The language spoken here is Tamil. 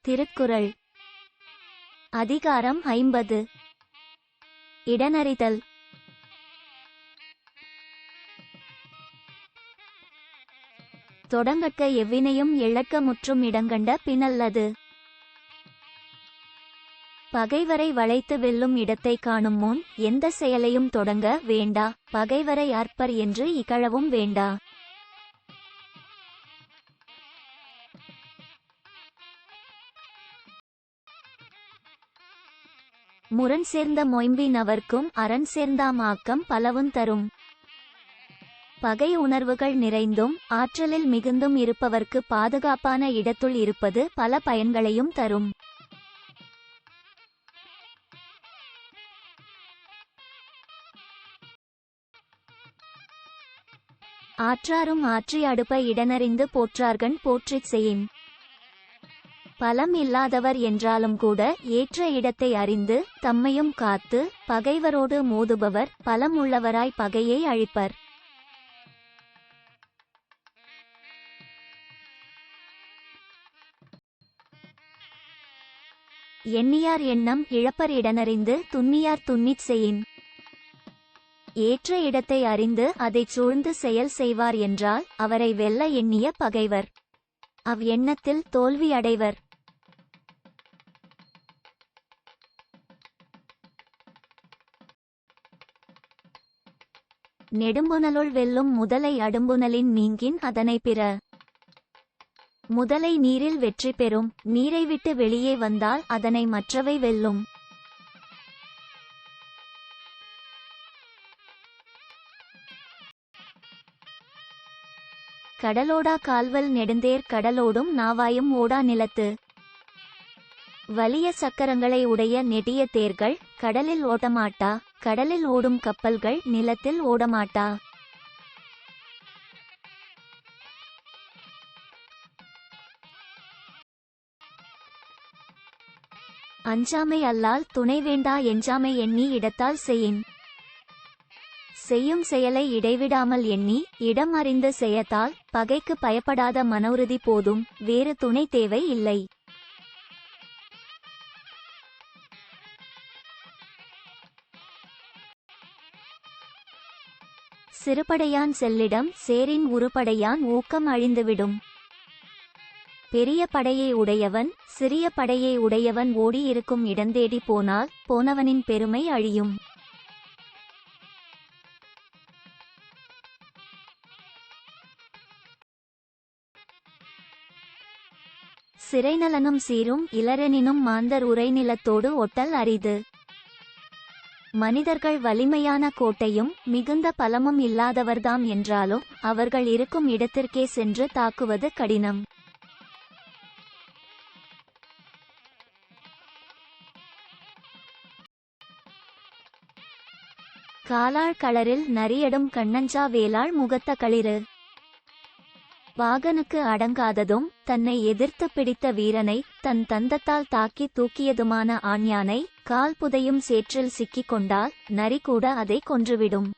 திருக்குறள் அதிகாரம் 50. இடனறிதல். தொடங்கற்க எவ்வினையும் எழக்க முற்றும் இடங்கண்ட பின்னல்லது. பகைவரை வளைத்து வெல்லும் இடத்தை காணும் முன் எந்த செயலையும் தொடங்க வேண்டா. பகைவரை அற்பர் என்று இகழவும் வேண்டா. முரண் சேர்ந்த மொயம்பின் அவர்க்கும் அரண் சேர்ந்தாம் ஆக்கம் பலவும் தரும். பகை உணர்வுகள் நிறைந்தும் ஆற்றலில் மிகுந்தும் இருப்பவர்க்கு பாதுகாப்பான இடத்துள் இருப்பது பல பயன்களையும் தரும். ஆற்றாரும் ஆற்றி அடுப்ப இடனறிந்து போற்றார்கண் போற்றிச் செய்யின். பலம் இல்லாதவர் என்றாலும் கூட ஏற்ற இடத்தை அறிந்து தம்மையும் காத்து பகைவரோடு மோதுபவர் பலம் உள்ளவராய் பகையை அழிப்பர். எண்ணியார் எண்ணம் இழப்பர் இடனறிந்து துன்னியார் துன்னிச் செய்யின். ஏற்ற இடத்தை அறிந்து அதைச் சூழ்ந்து செயல் செய்வார் என்றால் அவரை வெல்ல எண்ணிய பகைவர் அவ் எண்ணத்தில் தோல்வி அடைவர். நெடும்புனலுள் வெல்லும் முதலை அடும்புனலின் நீங்கின் அதனை பிற. முதலை நீரில் வெற்றி பெறும். நீரை விட்டு வெளியே வந்தால் அதனை மற்றவை வெல்லும். கடலோடா கால்வல் நெடுந்தேர் கடலோடும் நாவாயும் ஓடா நிலத்து. வலிய சக்கரங்களை உடைய நெடிய தேர்கள் கடலில் ஓடமாட்டா. கடலில் ஓடும் கப்பல்கள் நிலத்தில் ஓடமாட்டா. அஞ்சாமை அல்லால் துணை வேண்டா எஞ்சாமை எண்ணி இடத்தால் செய்யின். செய்யும் செயலை இடைவிடாமல் எண்ணி இடம் அறிந்து செய்யத்தால் பகைக்கு பயப்படாத மனவுறுதி போதும். வேறு துணை தேவை இல்லை. சிறுபடையான் செல்லிடம் சேரின் உருப்படையான் ஊக்கம் அழிந்துவிடும். பெரிய படையை உடையவன் சிறிய படையை உடையவன் ஓடி இருக்கும் இடந்தேடி போனால் போனவனின் பெருமை அழியும். சிறைநலனும் சீரும் இளரெனினும் மாந்தர் உரைநிலத்தோடு ஒட்டல் அரிது. மனிதர்கள் வலிமையான கோட்டையும் மிகுந்த பலமும் இல்லாதவர்தாம் என்றாலும் அவர்கள் இருக்கும் இடத்திற்கே சென்று தாக்குவது கடினம். காலாள் களரில் நரியடும் கண்ணஞ்சா வேலாள் முகத்த களிறு. வாகனுக்கு அடங்காததும் தன்னை எதிர்த்து பிடித்த வீரனை தன் தந்தத்தால் தாக்கி தூக்கியதுமான ஆண்யானை கால் புதையும் சேற்றில் சிக்கிக் கொண்டால் நரி கூட அதை கொன்றுவிடும்.